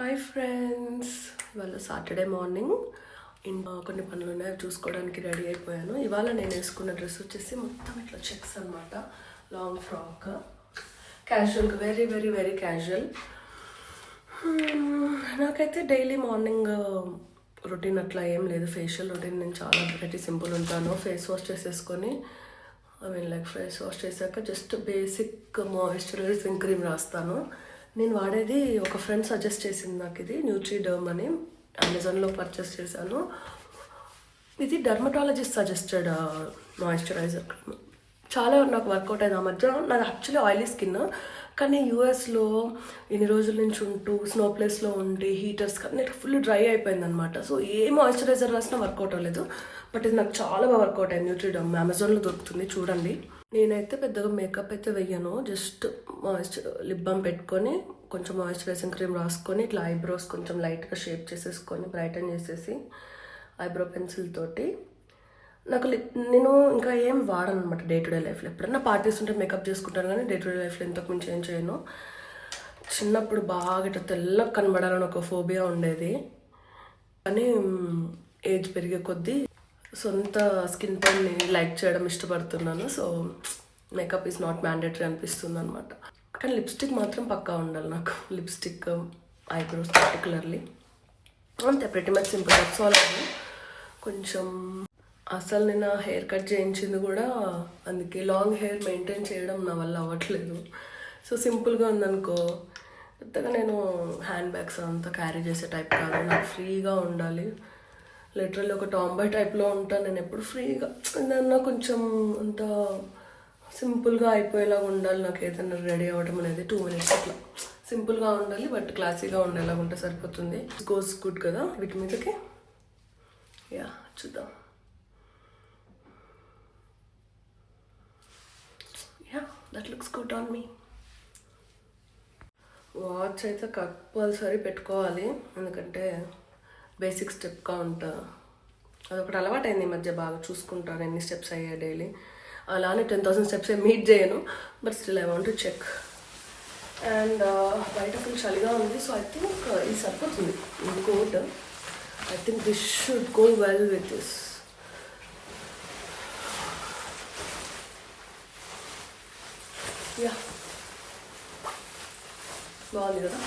Hi friends, ఇవాళ Saturday morning కొన్ని పనులు ఉన్నాయి, చూసుకోవడానికి రెడీ అయిపోయాను. ఇవాళ నేను వేసుకున్న డ్రెస్ వచ్చేసి మొత్తం ఇట్లా చెక్స్ అనమాట, లాంగ్ ఫ్రాక్, క్యాజువల్గా, వెరీ వెరీ వెరీ క్యాజువల్. నాకైతే డైలీ మార్నింగ్ రొటీన్ అట్లా ఏం లేదు. ఫేషియల్ రొటీన్ నేను చాలా వెరీ సింపుల్ ఉంటాను. ఫేస్ వాష్ చేసేసుకొని ఫేస్ వాష్ చేశాక జస్ట్ బేసిక్ మాయిశ్చరైజింగ్ క్రీమ్ రాస్తాను. నేను వాడేది ఒక ఫ్రెండ్ సజెస్ట్ చేసింది నాకు, ఇది న్యూట్రిడర్మ్ అని అమెజాన్లో పర్చేస్ చేశాను. ఇది డర్మటాలజిస్ట్ సజెస్టెడ్ మాయిశ్చరైజర్ క్రీమ్. చాలా నాకు వర్కౌట్ అయింది. ఆ మధ్య నాది యాక్చువల్లీ ఆయిలీ స్కిన్, కానీ యూఎస్లో ఇన్ని రోజుల నుంచి ఉంటూ స్నో ప్లేస్లో ఉండి హీటర్స్ కానీ ఫుల్ డ్రై అయిపోయింది అనమాట. సో ఏ మాయిశ్చరైజర్ రాసినా వర్కౌట్ అవ్వలేదు. బట్ ఇది నాకు చాలా బాగా వర్కౌట్ అయింది. న్యూట్రిడర్మ్ అమెజాన్లో దొరుకుతుంది, చూడండి. నేనైతే పెద్దగా మేకప్ అయితే వెయ్యను, జస్ట్ లిప్ బామ్ పెట్టుకొని కొంచెం మాయిశ్చరైజింగ్ క్రీమ్ రాసుకొని ఇట్లా ఐబ్రోస్ కొంచెం లైట్గా షేప్ చేసేసుకొని బ్రైటన్ చేసేసి ఐబ్రో పెన్సిల్ తోటి నేను ఇంకా ఏం వాడను అనమాట డే టు డే లైఫ్లో. ఎప్పుడన్నా పార్టీస్ ఉంటే మేకప్ చేసుకుంటాను, కానీ డే టు డే లైఫ్లో ఇంతకు మించి ఏం చేయను. చిన్నప్పుడు బాగా ఇట్లా తెల్లగా కనబడాలని ఒక ఫోబియా ఉండేది, కానీ ఏజ్ పెరిగే కొద్దీ సొంత స్కిన్ టోన్ని లైక్ చేయడం ఇష్టపడుతున్నాను. So makeup is not mandatory అనిపిస్తుంది అనమాట. కానీ లిప్స్టిక్ మాత్రం పక్కా ఉండాలి నాకు, లిప్స్టిక్, ఐబ్రోస్ పర్టికులర్లీ. అంతే, pretty much simple. That's all. కొంచెం అసలు నేను హెయిర్ కట్ చేయించింది కూడా అందుకే, లాంగ్ హెయిర్ మెయింటైన్ చేయడం నా వల్ల అవ్వట్లేదు. సో సింపుల్గా ఉందనుకో, పెద్దగా నేను హ్యాండ్ బ్యాగ్స్ అంతా క్యారీ చేసే టైప్ కాదు. నాకు ఫ్రీగా ఉండాలి, లిటరల్లీ ఒక టాంబాయ్ టైప్లో ఉంటాను నేను ఎప్పుడు. ఫ్రీగా ఏదన్నా కొంచెం అంత సింపుల్గా అయిపోయేలాగా ఉండాలి. నాకు ఏదైనా రెడీ అవ్వడం అనేది 2 minutes అట్లా సింపుల్గా ఉండాలి, బట్ క్లాసీగా ఉండేలాగా ఉంటే సరిపోతుంది. గోస్ గుడ్ కదా వీటి మీదకి. యా, చూద్దాం. Yeah, that looks good on me. Watch అయితే కంపల్సరీ పెట్టుకోవాలి, ఎందుకంటే బేసిక్ స్టెప్ కౌంట్ అదొకటి అలవాటైంది ఈ మధ్య. బాగా చూసుకుంటాను ఎన్ని స్టెప్స్ అయ్యాయి డైలీ. అలానే 10,000 స్టెప్స్ మీట్ చేయను, but still I want to check. And బయట ఫుల్ చలిగా ఉంది, సో ఐ థింక్ ఇది సరిపోతుంది ఈ coat. I think this should go well with this. Yeah, బాగుంది కదా.